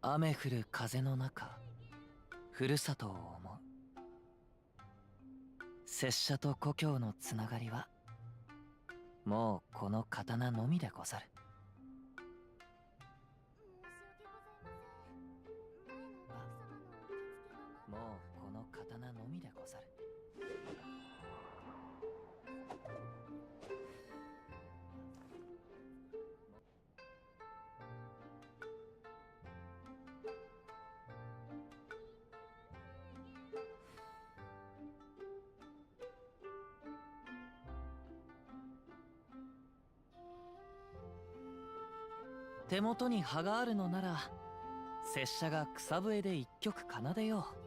雨降る風の中、ふるさとを思う。拙者と故郷のつながりはもうこの刀のみでござる。もうこの刀のみでござる。手元に葉があるのなら、拙者が草笛で一曲奏でよう。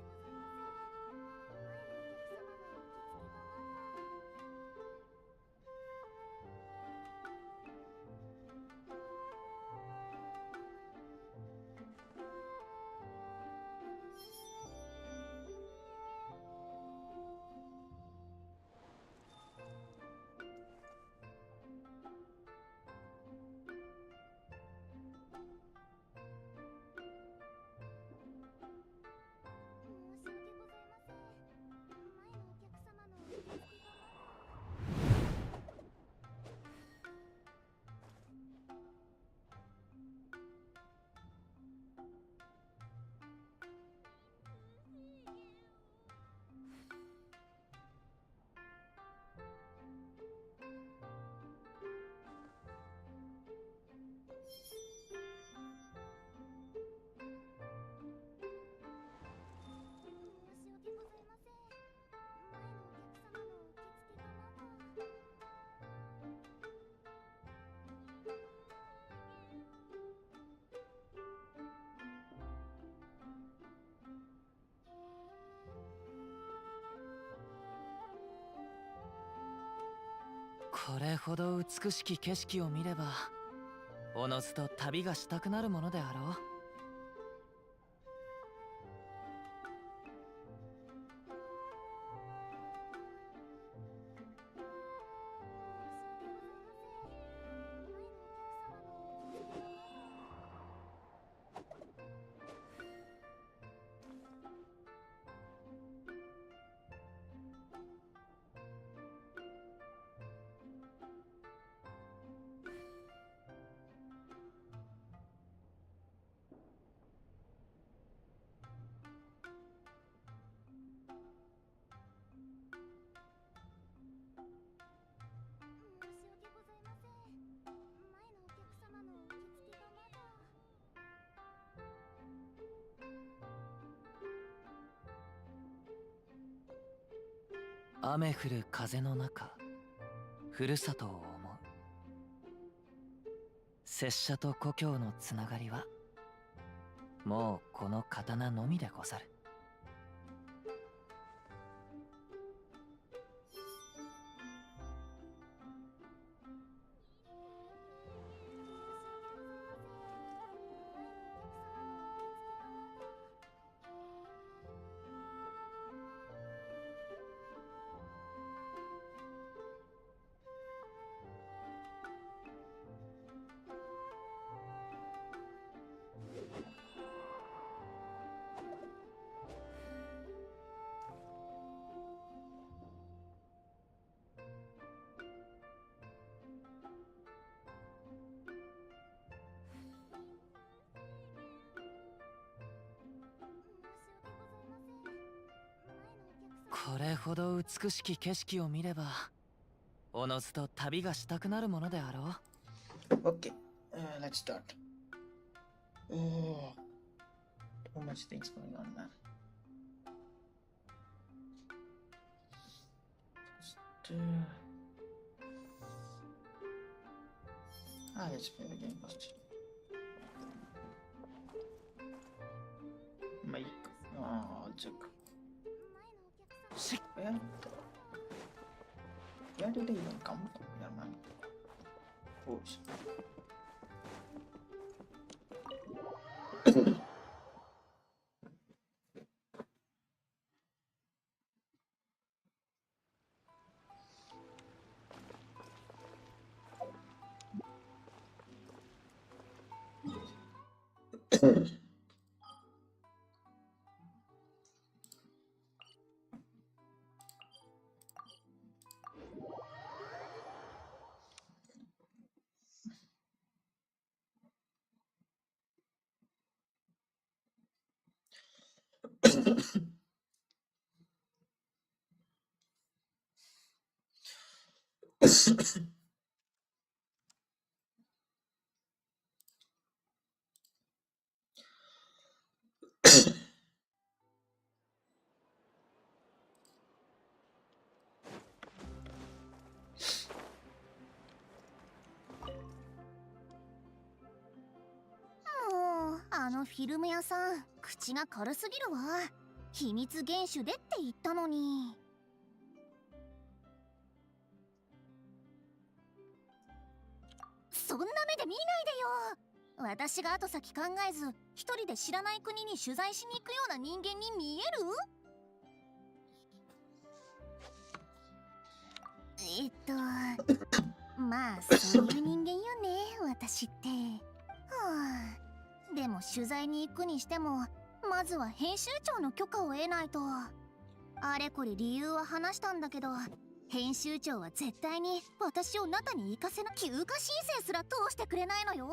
これほど美しき景色を見れば、おのずと旅がしたくなるものであろう。雨降る風の中、ふるさとを思う。拙者と故郷のつながりはもうこの刀のみでござる。これほど美しき景色を見れば、おのずと旅がしたくなるものであろう。Okay, let's start. Too much things going on, man. Let's play the game first. Mic. Check. Where did they even come from here, man? Oh, shit. あのフィルム屋さん、口が軽すぎるわ。秘密厳守でって言ったのに。そんな目で見ないでよ。私が後先考えず一人で知らない国に取材しに行くような人間に見える？まあそういう人間よね、私って。はあ、でも取材に行くにしてもまずは編集長の許可を得ないと。あれこれ理由は話したんだけど、編集長は絶対に私をナタに行かせな休暇申請すら通してくれないのよ。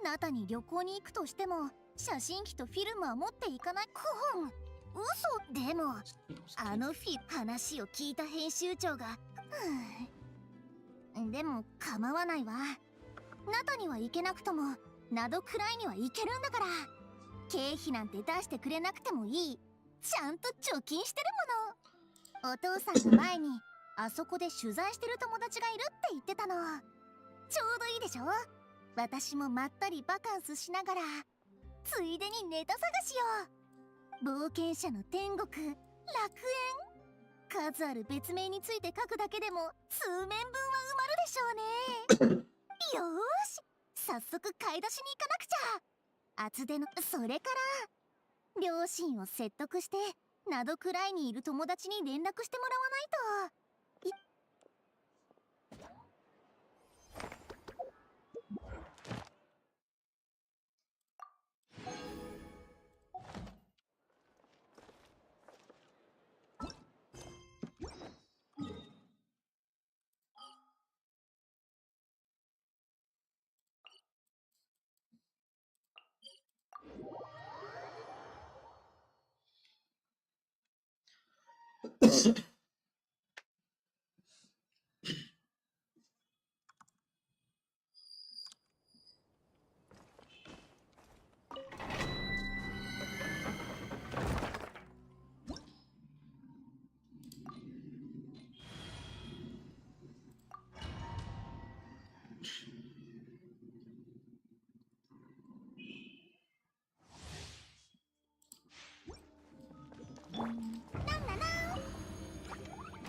ナタに旅行に行くとしても写真機とフィルムは持っていかない。嘘。でもあの話を聞いた編集長が、でも構わないわ。ナタには行けなくともナドくらいには行けるんだから。経費なんて出してくれなくてもいい。ちゃんと貯金してるもの。お父さんの前にあそこで取材してる友達がいるって言ってたの。ちょうどいいでしょ。私もまったりバカンスしながらついでにネタ探しよ。冒険者の天国、楽園。数ある別名について書くだけでも数面分は埋まるでしょうね。よーし、早速買い出しに行かなくちゃ。厚手のそれから両親を説得してナドくらいにいる友達に連絡してもらわないと。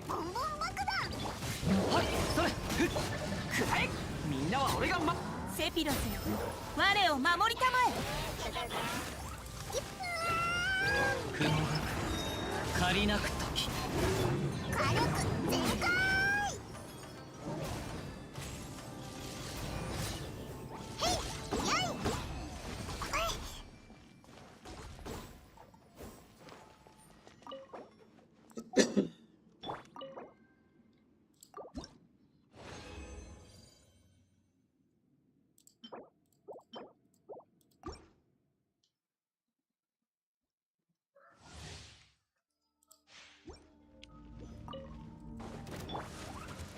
ボンボン爆弾。はい、それ。くらえ。みんなは俺がセピロスよ、我を守りたまえ。雲が借りなく時。火力全開。へいやい。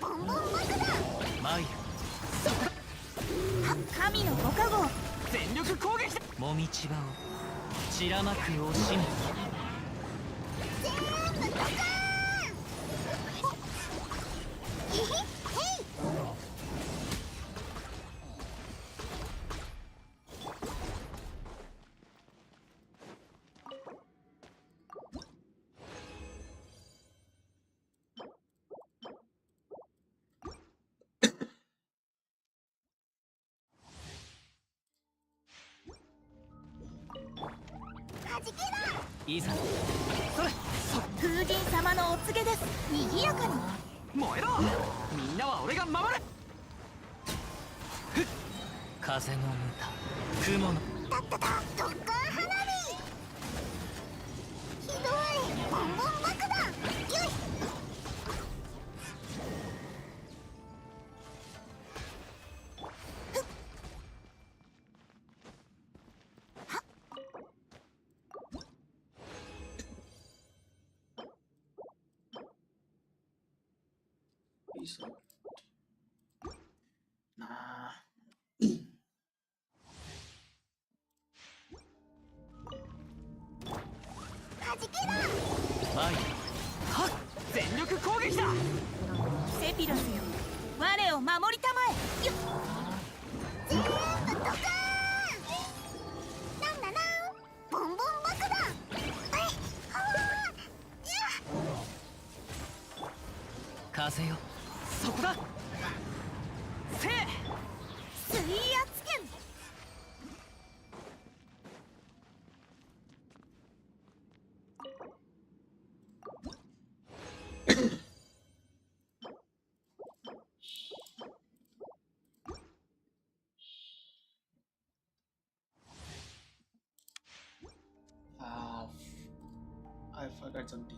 ボンボン爆弾。マイル神のご加護。全力攻撃だ。もみちばを散らまく惜しみ。全部ドカーン。へへへい。はじけろ。いざそれ。風神様のお告げです。賑やかに。燃えろ。みんなは俺が守る。風の歌、雲のたったた特艦花火。ひどい。ボンボン爆弾。よい。いいさ。マイはっ全力攻撃だ。セピロスよ、我を守りたまえ。よっ、全部ドカーン。なんだなんボンボン爆弾。はいはーや風よそこだ。せい水圧剣。Ah, I forgot something.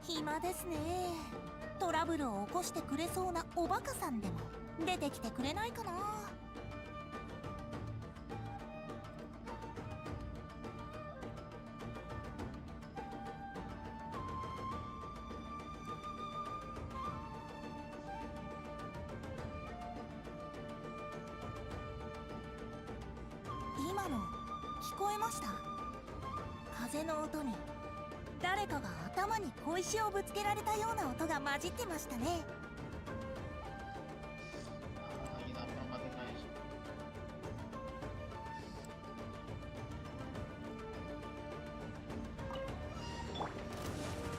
暇ですね。トラブルを起こしてくれそうなおバカさんでも出てきてくれないかな。今の聞こえました？風の音に誰かが頭に小石をぶつけられたような音が混じってましたね。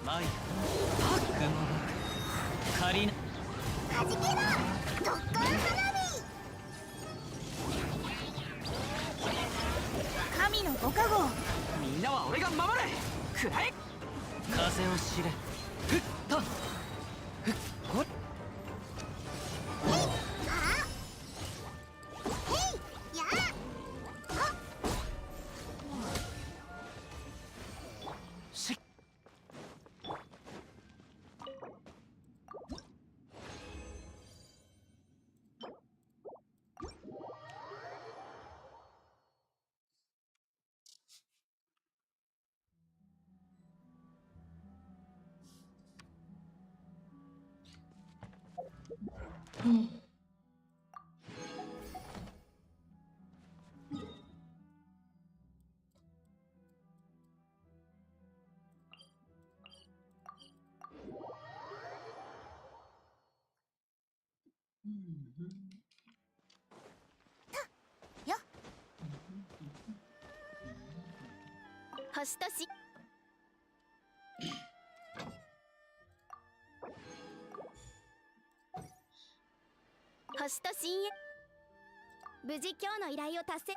マイハックもカリナはじけろドッカン花火。神のご加護。みんなは俺が守る。くらえ風を知れ。ふっとふっこっやしっよ星とし星と深淵無事今日の依頼を達成。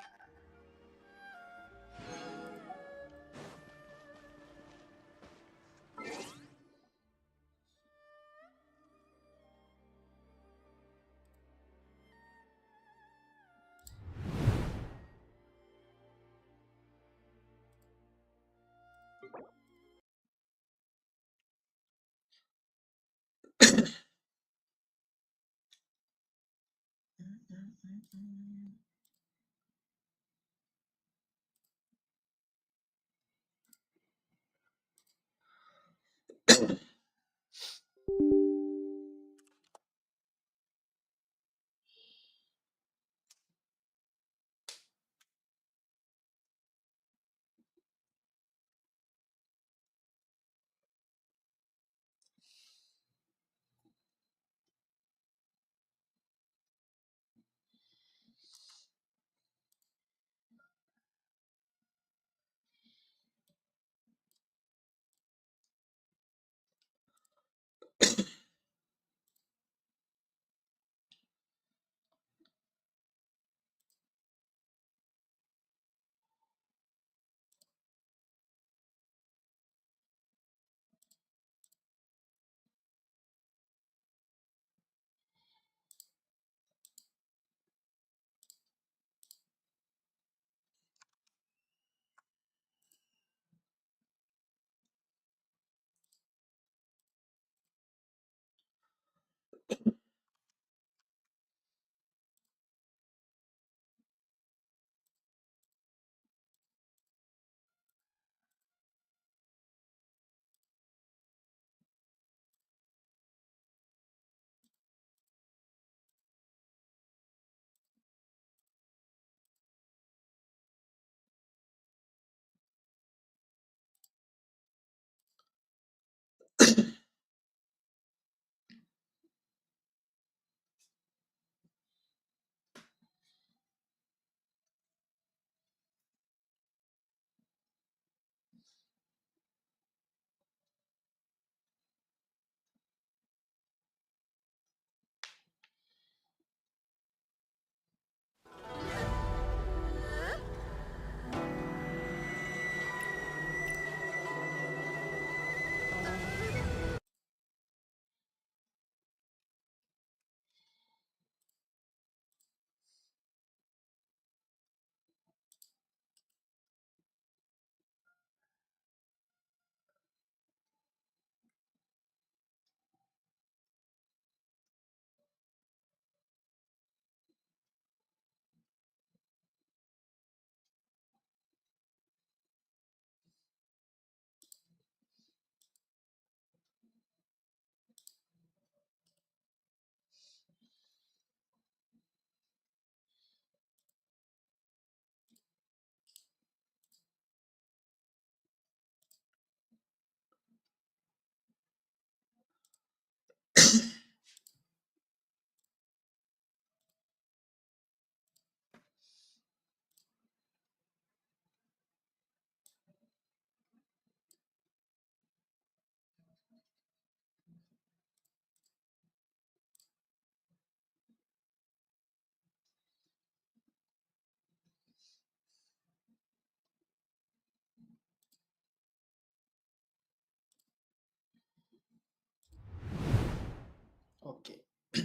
Eh?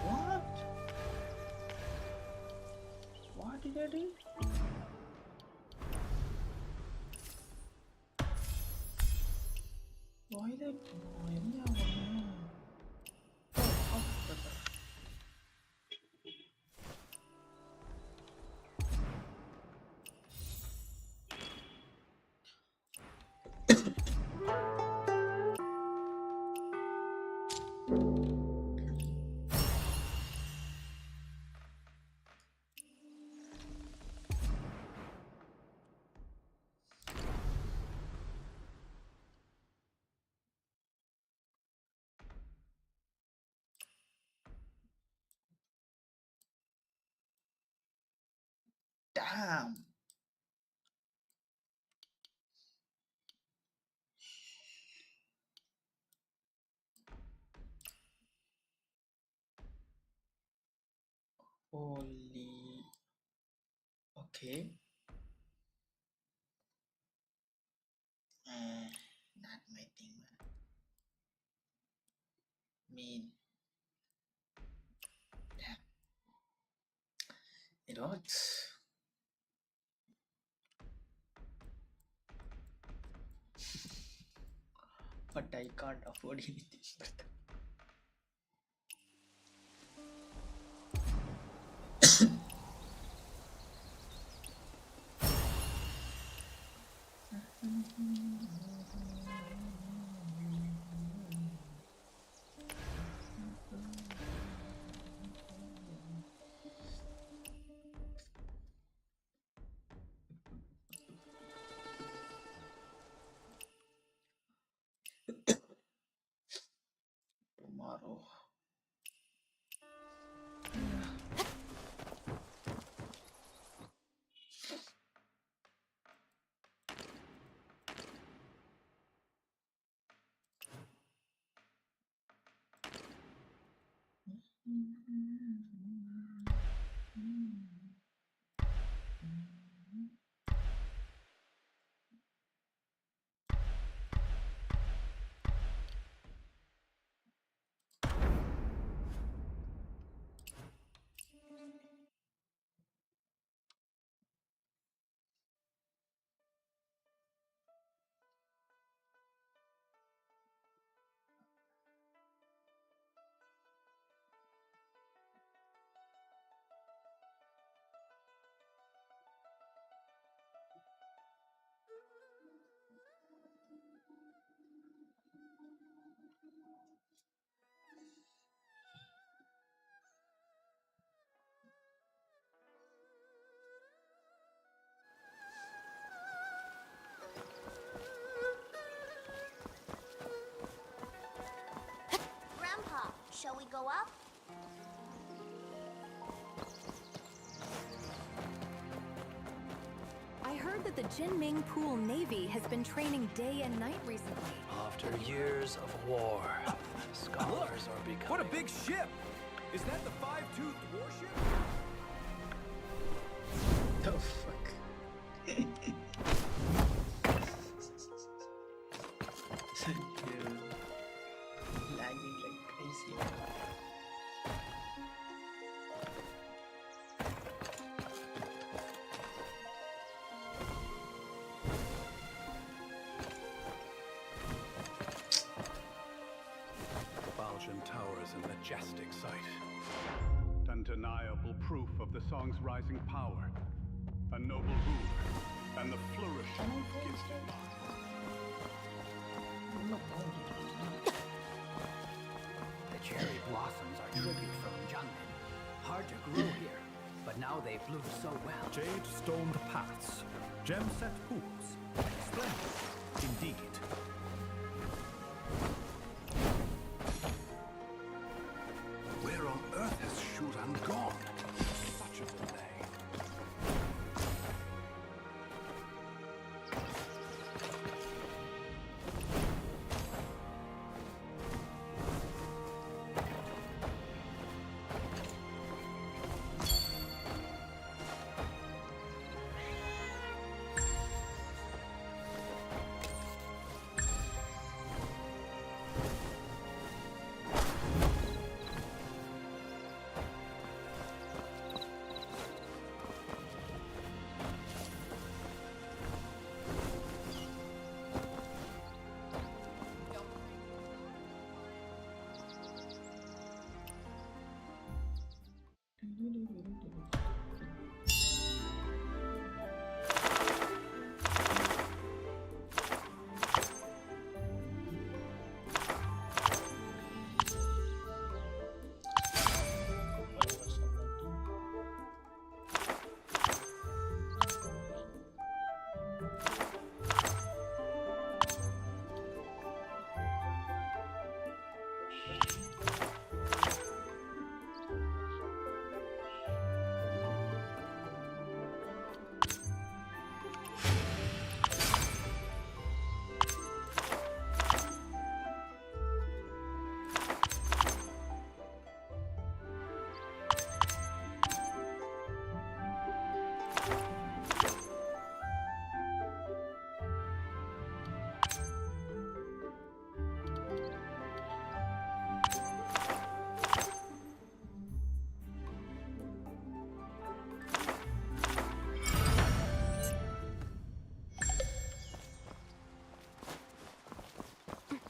What? What did I do? Why that? Why Damn. Holy. Okay. Not my thing, man. Mean. Damn. It works. But I can't afford anything. Tomorrow. Grandpa, shall we go up? I heard that the Jinming Pool Navy has been training day and night recently. After years of war, scholars are becoming... What a big ship! Is that the five-toothed warship? The fuck? Lagging like crazy. Baljin Tower is a majestic sight. Undeniable proof of the song's rising power. A noble ruler, and the flourishing of Gildan. The cherry blossom Now they bloom so well. Jade-stoned paths, gem-set pools. Splendid, indeed. Where on earth has Shuran gone? Such a delay.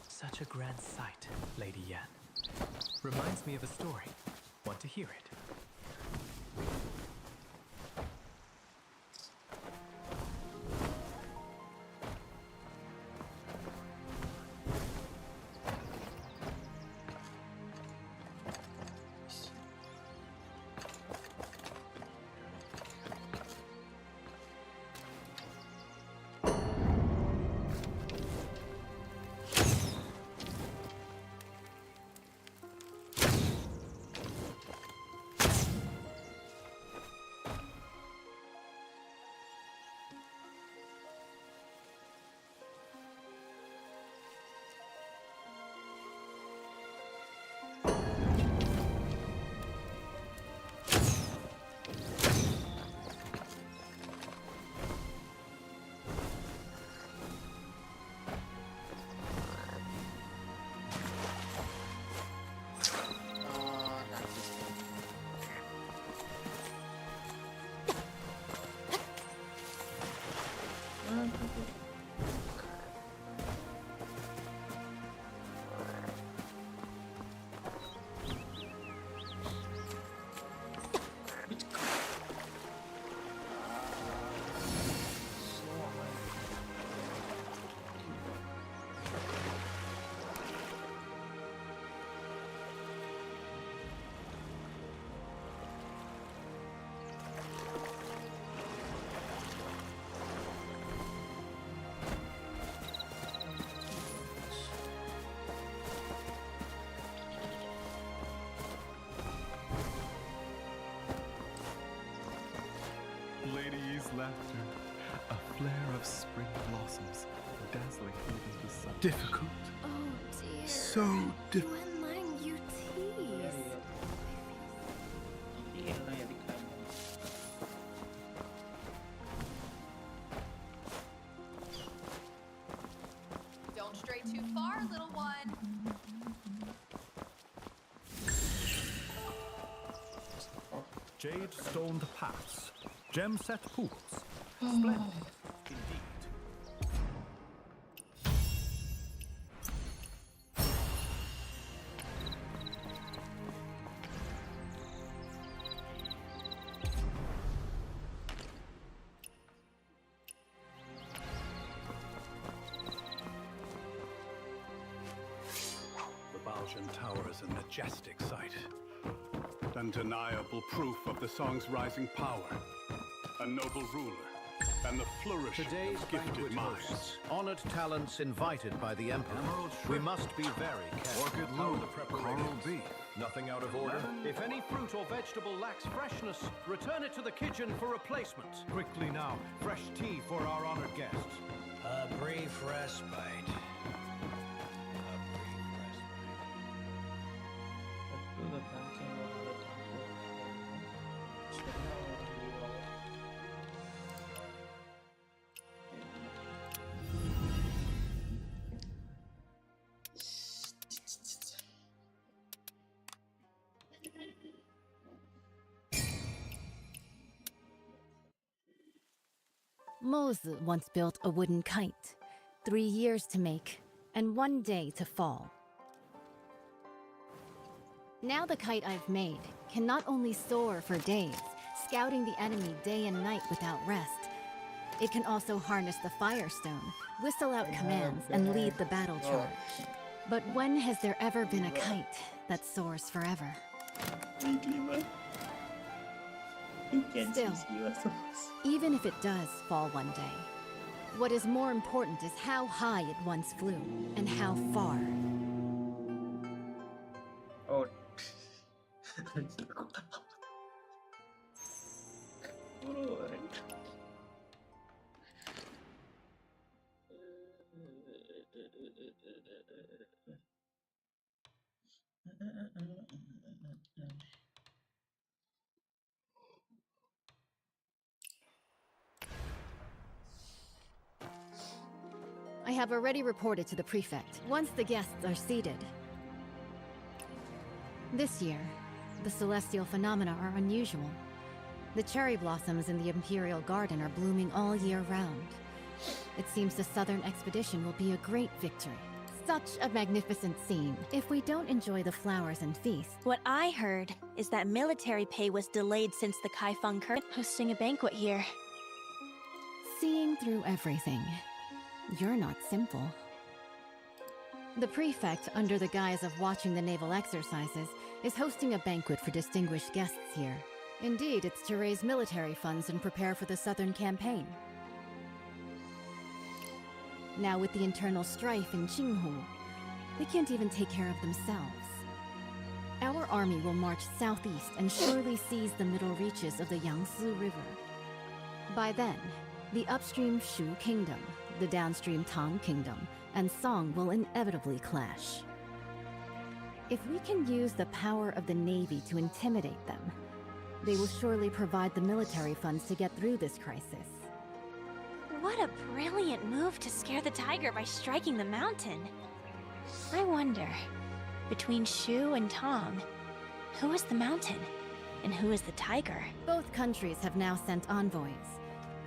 Such a grand sight, Lady Yan. Reminds me of a story. Want to hear it? Lady Yi's laughter, a flare of spring blossoms, dazzling even the sun. Difficult. Oh dear. So difficult. Yuan you tease. Iya, kayak di kamu. Don't stray too far, little one. Jade-stoned paths, gem-set pools. Splendid, indeed. The Baljin Tower is a majestic sight. undeniable proof of the song's rising power, a noble ruler, and the flourish Today's of gifted minds. Honored talents invited by the Emperor. We must be very careful. Orchid How Lou, the preparations? Coral B. Nothing out of order. If any fruit or vegetable lacks freshness, return it to the kitchen for replacement. Quickly now, fresh tea for our honored guests. A brief respite. Mose once built a wooden kite, 3 years to make, and 1 day to fall. Now the kite I've made can not only soar for days, scouting the enemy day and night without rest, it can also harness the Firestone, whistle out commands, and lead the battle charge. But when has there ever been a kite that soars forever? Still, even if it does fall one day, what is more important is how high it once flew, and how far. Oh. I have already reported to the prefect, once the guests are seated. This year, the celestial phenomena are unusual. The cherry blossoms in the Imperial Garden are blooming all year round. It seems the Southern expedition will be a great victory. Such a magnificent scene. If we don't enjoy the flowers and feast... What I heard is that military pay was delayed since the Kaifeng Curse hosting a banquet here. Seeing through everything. You're not simple. The prefect, under the guise of watching the naval exercises, is hosting a banquet for distinguished guests here. Indeed, it's to raise military funds and prepare for the Southern campaign. Now with the internal strife in Qinghu, they can't even take care of themselves. Our army will march southeast and surely seize the middle reaches of the Yangtze River. By then, the upstream Shu Kingdom, the downstream Tang Kingdom, and Song will inevitably clash. If we can use the power of the Navy to intimidate them, they will surely provide the military funds to get through this crisis. What a brilliant move to scare the tiger by striking the mountain. I wonder, between Shu and Tang, who is the mountain and who is the tiger? Both countries have now sent envoys,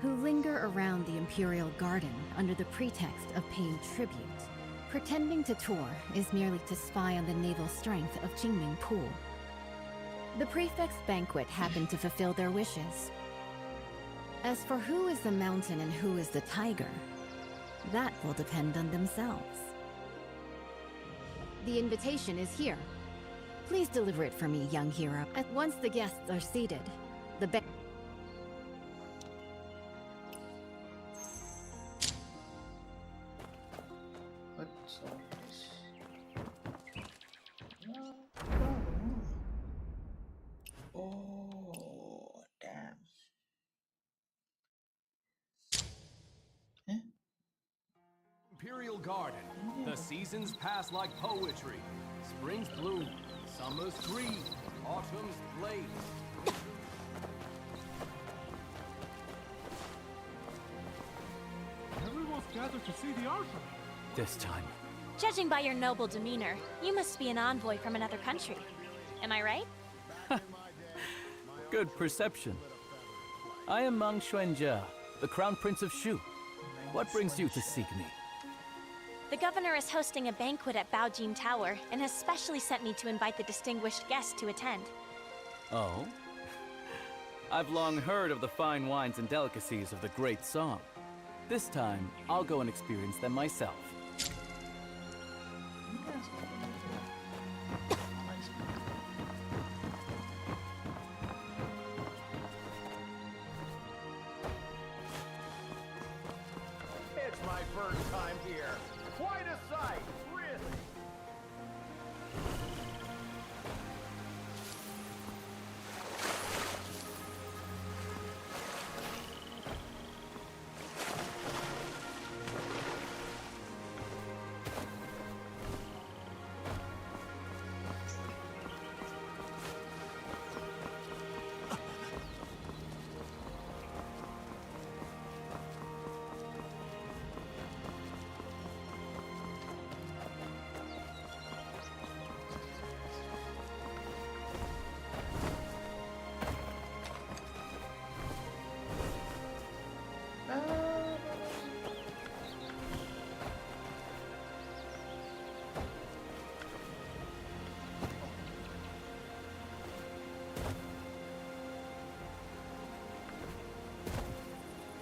who linger around the Imperial Garden under the pretext of paying tribute. Pretending to tour is merely to spy on the naval strength of Jingming Pool. The prefect's banquet happened to fulfill their wishes. As for who is the mountain and who is the tiger, that will depend on themselves. The invitation is here. Please deliver it for me, young hero. Once the guests are seated, the What's all this? Oh, damn. Imperial Garden. The seasons pass like poetry. Spring's bloom, summer's green, autumn's blaze. Everyone's gathered to see the archer. This time. Judging by your noble demeanor, you must be an envoy from another country. Am I right? Good perception. I am Mang Xuanjia, the Crown Prince of Shu. What brings you to seek me? The governor is hosting a banquet at Baojin Tower and has specially sent me to invite the distinguished guests to attend. Oh? I've long heard of the fine wines and delicacies of the Great Song. This time, I'll go and experience them myself. here. Quite a sight, really.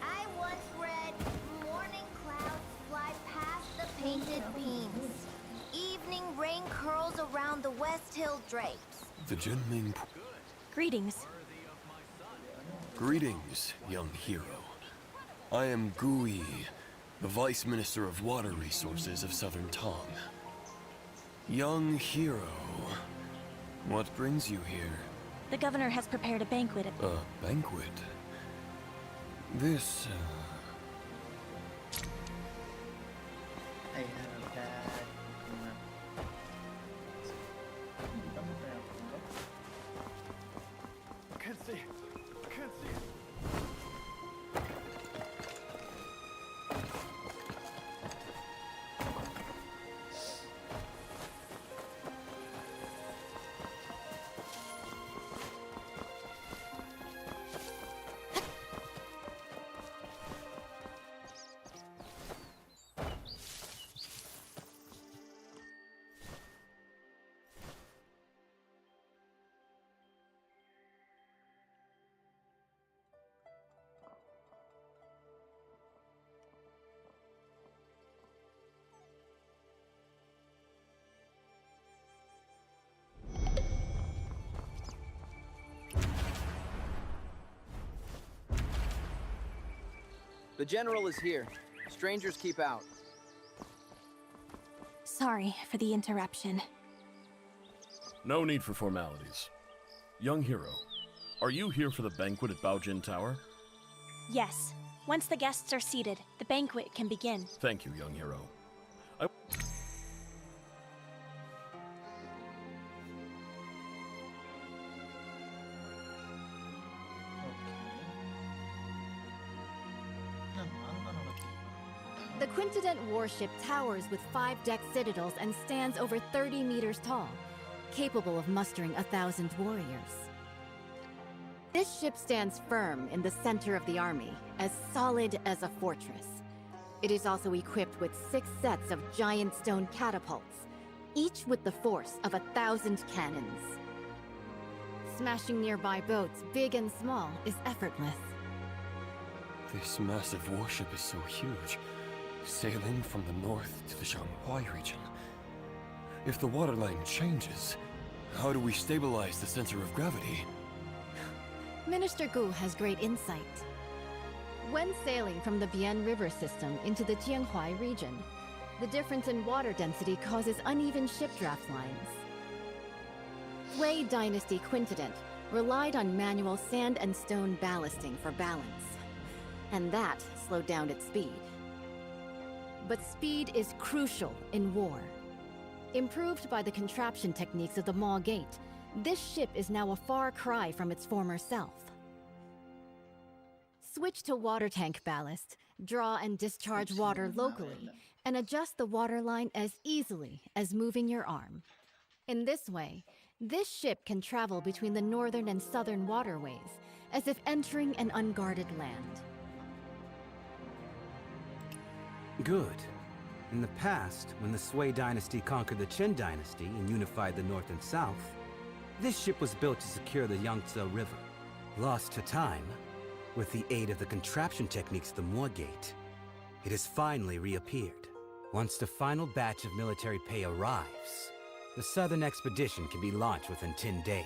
I once read morning clouds fly past the painted beams. Evening rain curls around the West Hill drapes. The Jinming. Greetings. Greetings, young hero. I am Gui, the Vice Minister of Water Resources of Southern Tong. Young hero, what brings you here? The governor has prepared a banquet at... A banquet? This, I have that. Can't see. Can't see. The general is here. Strangers keep out. Sorry for the interruption. No need for formalities. Young hero, are you here for the banquet at Baojin Tower? Yes. Once the guests are seated, the banquet can begin. Thank you, young hero. The Quintident warship towers with 5-deck citadels and stands over 30 meters tall, capable of mustering 1,000 warriors. This ship stands firm in the center of the army, as solid as a fortress. It is also equipped with 6 sets of giant stone catapults, each with the force of 1,000 cannons. Smashing nearby boats, big and small, is effortless. this massive warship is so huge, sailing from the north to the Shanghai region. If the waterline changes, how do we stabilize the center of gravity? Minister Gu has great insight. When sailing from the Bian River system into the Jianghai region, the difference in water density causes uneven ship draft lines. Wei Dynasty Quintident relied on manual sand and stone ballasting for balance, and that slowed down its speed. But speed is crucial in war. Improved by the contraption techniques of the Maw Gate, this ship is now a far cry from its former self. Switch to water tank ballast, draw and discharge water locally, and adjust the waterline as easily as moving your arm. In this way, this ship can travel between the northern and southern waterways, as if entering an unguarded land. Good. In the past, when the Sui dynasty conquered the Qin dynasty and unified the north and south, this ship was built to secure the Yangtze River. Lost to time, with the aid of the contraption techniques of the Maw Gate, it has finally reappeared. Once the final batch of military pay arrives, the southern expedition can be launched within 10 days.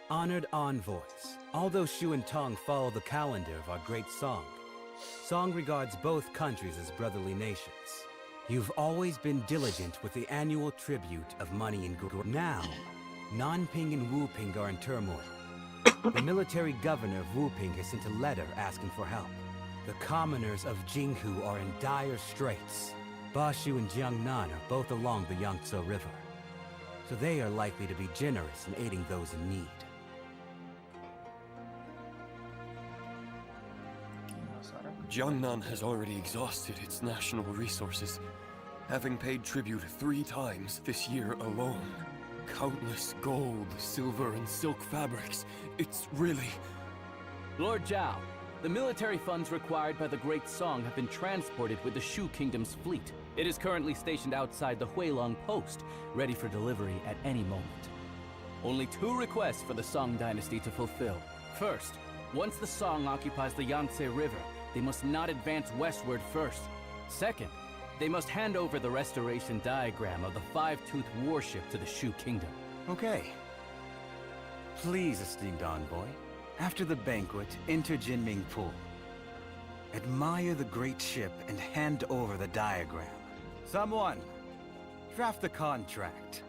Honored envoys, although Shu and Tong follow the calendar of our great song, Song regards both countries as brotherly nations. You've always been diligent with the annual tribute of money and gold. Now, Nanping and Wuping are in turmoil. The military governor of Wuping has sent a letter asking for help. The commoners of Jinghu are in dire straits. Bashu and Jiangnan are both along the Yangtze River, so they are likely to be generous in aiding those in need. Jiangnan has already exhausted its national resources, having paid tribute 3 times this year alone. Countless gold, silver, and silk fabrics. It's really... Lord Zhao, the military funds required by the Great Song have been transported with the Shu Kingdom's fleet. It is currently stationed outside the Huilong Post, ready for delivery at any moment. Only 2 requests for the Song dynasty to fulfill. First, once the Song occupies the Yangtze River, they must not advance westward first. Second, they must hand over the restoration diagram of the 5-toothed warship to the Shu Kingdom. Okay. Please, esteemed envoy, after the banquet, enter Jinming Pool. Admire the great ship and hand over the diagram. Someone, draft the contract.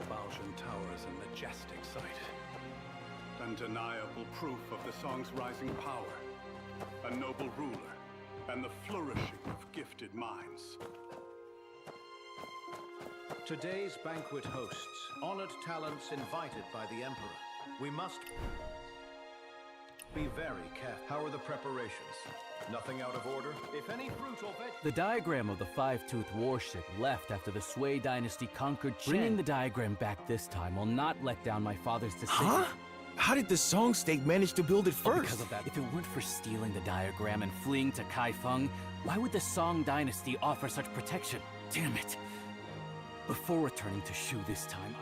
Baoshan Tower is a majestic sight. Undeniable proof of the song's rising power. A noble ruler, and the flourishing of gifted minds. Today's banquet hosts honored talents invited by the Emperor. We must be very careful. How are the preparations? Nothing out of order? If any fruit or veg... The diagram of the 5-toothed warship left after the Sui dynasty conquered Chen. Bringing the diagram back this time will not let down my father's decision. Huh? How did the Song state manage to build it first? Because of that, if it weren't for stealing the diagram and fleeing to Kaifeng, why would the Song dynasty offer such protection? Damn it! Before returning to Shu this time,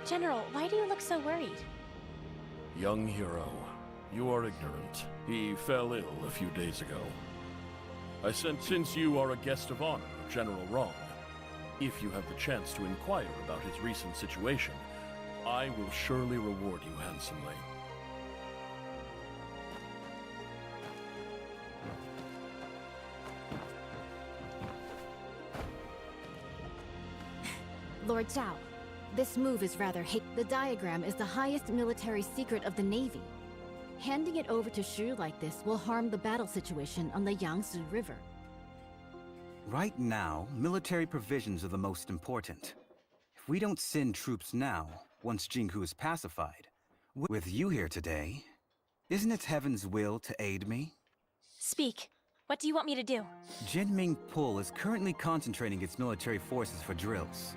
General, why do you look so worried? Young hero, you are ignorant. He fell ill a few days ago. Since you are a guest of honor of General Rong, if you have the chance to inquire about his recent situation, I will surely reward you handsomely. Lord Zhao, this move is rather The diagram is the highest military secret of the Navy. Handing it over to Shu like this will harm the battle situation on the Yangtze River. Right now, military provisions are the most important. If we don't send troops now, once Jinghu is pacified, with you here today, isn't it heaven's will to aid me? Speak. What do you want me to do? Jinming Pool is currently concentrating its military forces for drills,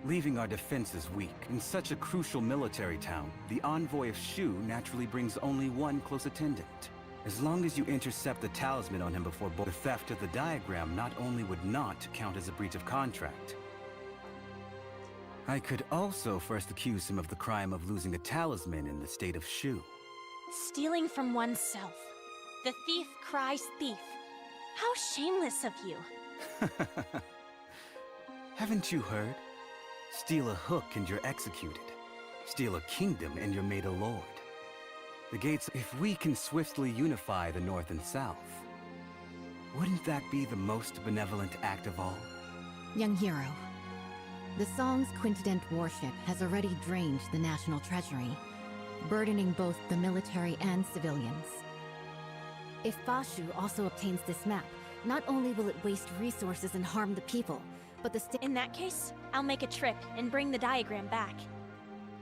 leaving our defenses weak. In such a crucial military town, the envoy of Shu naturally brings only one close attendant. As long as you intercept the talisman on him before the theft of the diagram not only would not count as a breach of contract. I could also first accuse him of the crime of losing a talisman in the state of Shu. Stealing from oneself. The thief cries thief. How shameless of you. Haven't you heard? Steal a hook and you're executed. Steal a kingdom and you're made a lord. The gates, if we can swiftly unify the North and South, wouldn't that be the most benevolent act of all? Young hero, the Song's Quintident warship has already drained the national treasury, burdening both the military and civilians. If Bashu also obtains this map, not only will it waste resources and harm the people, but the In that case, I'll make a trip and bring the diagram back.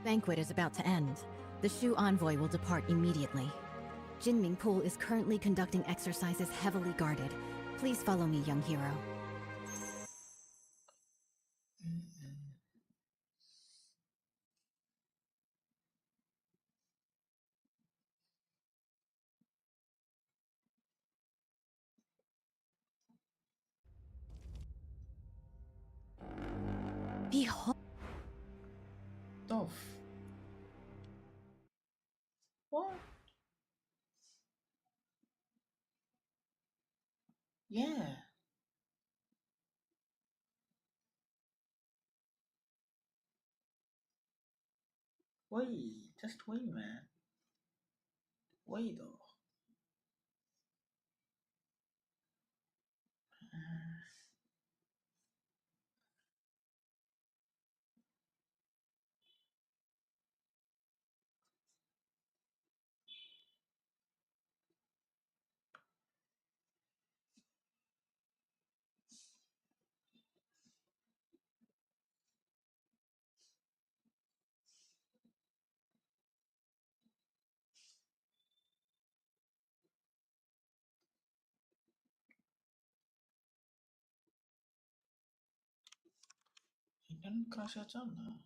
banquet is about to end. The Shu envoy will depart immediately. Jinming Pool is currently conducting exercises heavily guarded. Please follow me, young hero. Behold. Tough. What? Yeah. Wait, just wait, man. Wait though. 인터넷 크라시하지 않나?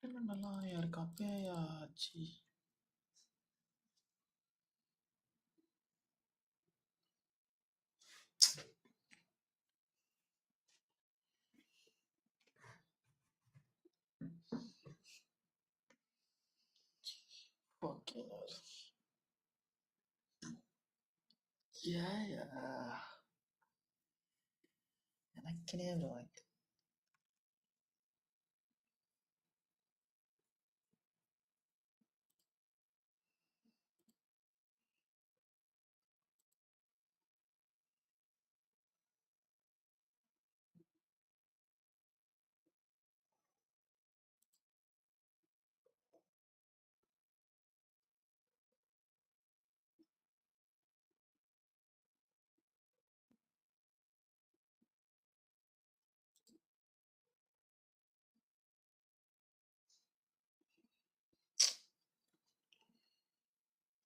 그러면 말라리아를 빼야지. Fucking hell. Yeah. And I can't even like.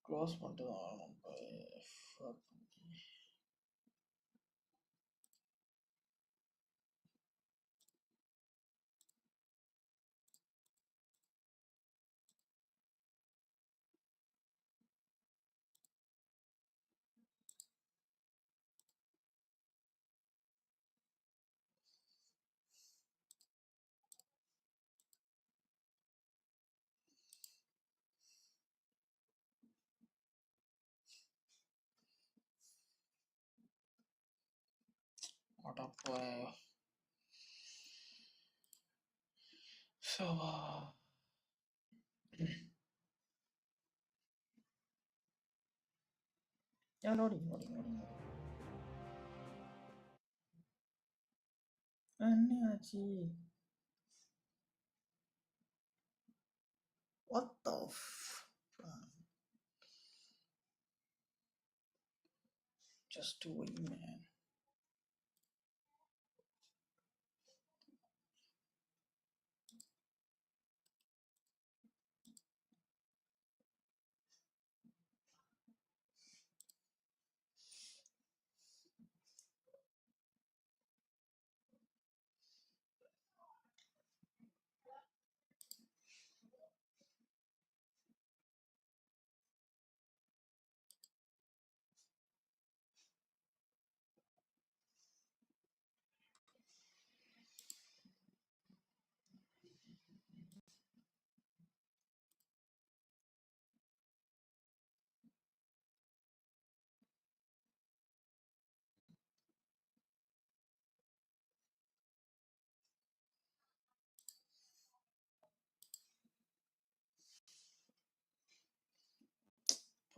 Cross மட்டும் ஆகணும். Fuck. அடப்பா. சவா. Yeah, loading. அண்ணியாச்சி. What the Just wait, man.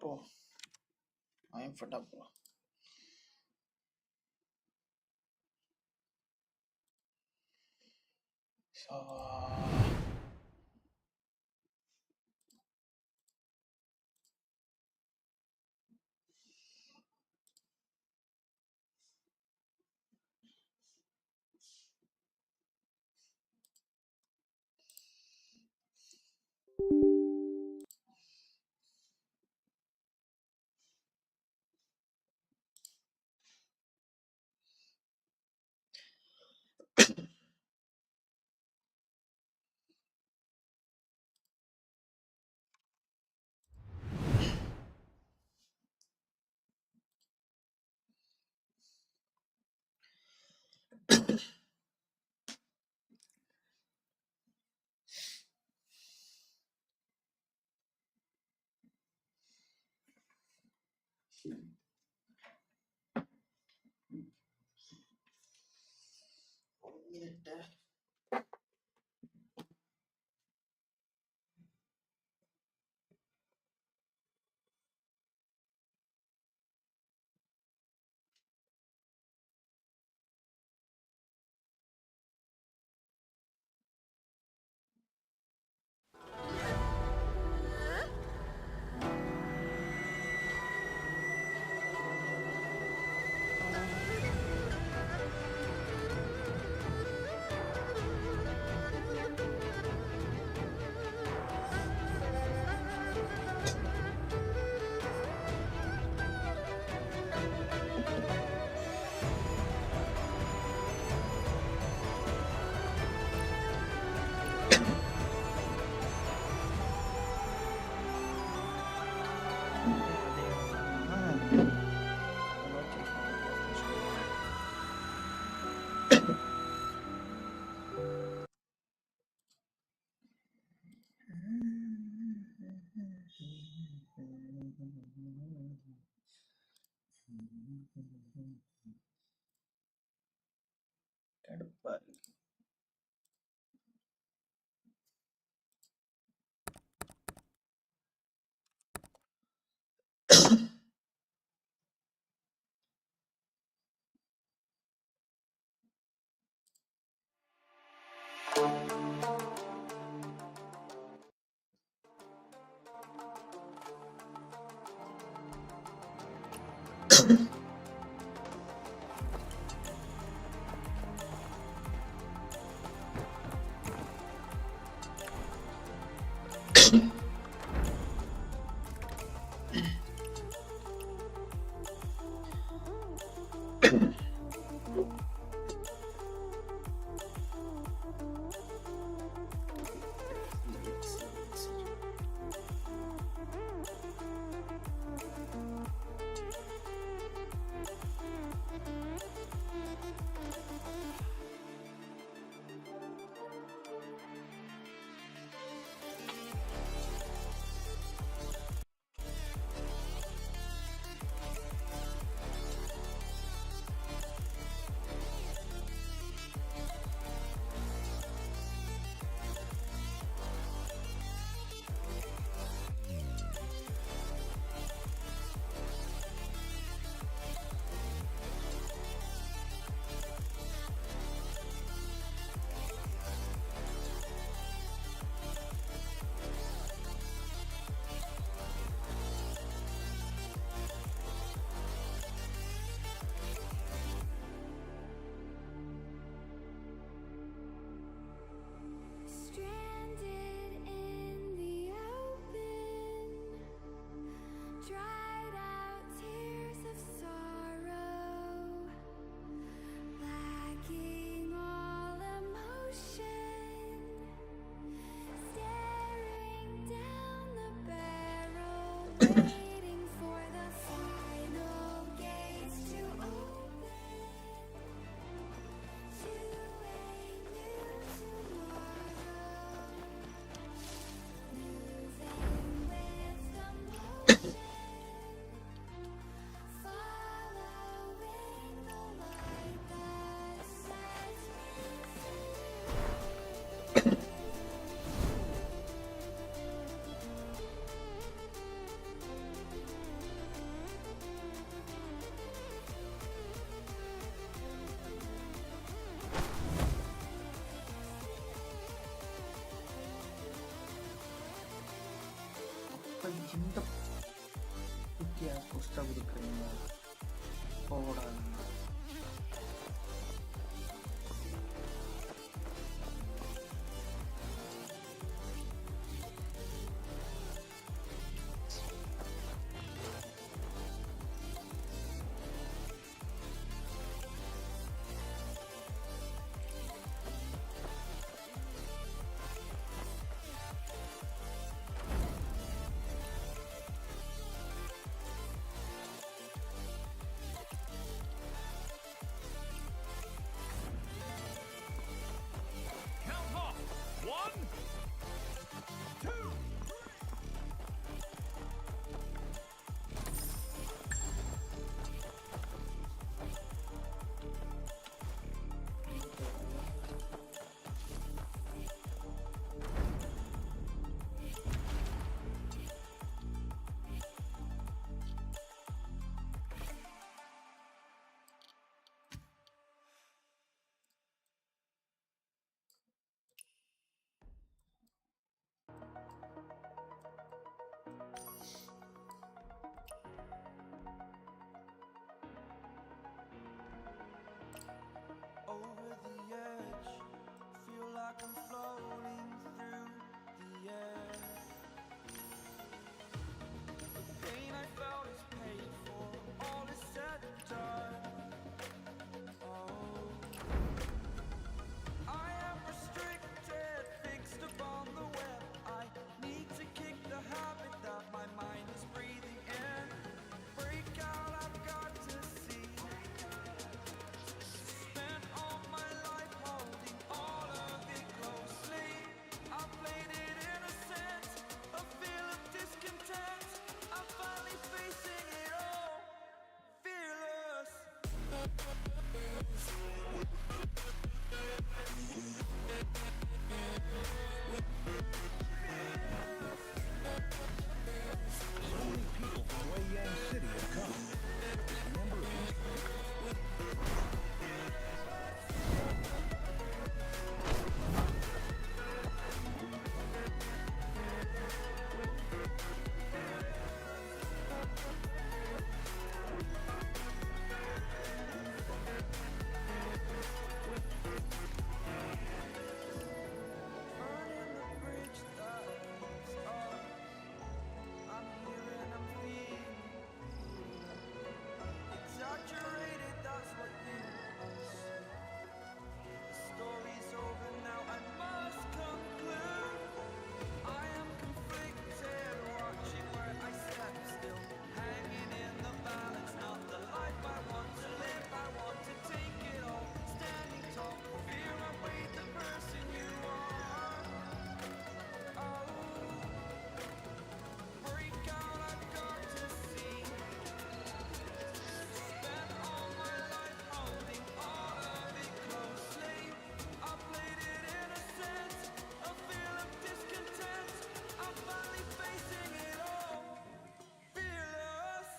bro. I am fed up, bro. So lagi jendep perché aku stavo prima ora. Count off! 1, 2, over the edge. Feel like I'm floating through the air. The pain I felt is paid for. All is said and done. Oh, I am restricted, fixed upon the web. I need to kick the habit that my mind is breathing in. Break out, I've got to see. Spent all my life holding all of it closely. I played it innocent, a feel of discontent. I'm finally facing it all, fearless. so many people from Wei Yang City have come. The number of Burning the bridge that leads us. I'm here and I'm feeling. Exaggerated, that's what you must say. The story's over now, I must conclude. I am conflicted, watching where I step still. Hanging in the balance, not the life I want to live. I want to take it all, standing tall. Fear I weighed the person you are. Oh, break out, I've got to see. Spent all my life holding all of it closely. I played it innocent, a feel of discontent. I'm finally facing it all, fearless.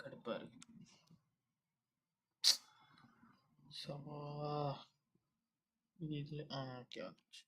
கடுப்பா இருக்கு. இதுல okay ஆச்சு.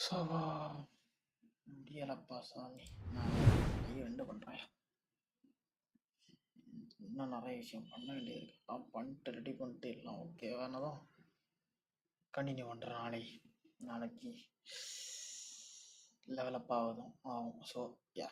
சவா முடியலப்பா சாமி. நான் கையை ரெண்டு பண்ணுறேன். இன்னும் நிறைய விஷயம் பண்ண வேண்டியது இருக்கு. நான் பண்ணிட்டு ரெடி பண்ணிட்டு எல்லாம் ஓகே வேணாதான் கண்டினியூ பண்ணுறேன். நாளைக்கு லெவலப் ஆகும். So yeah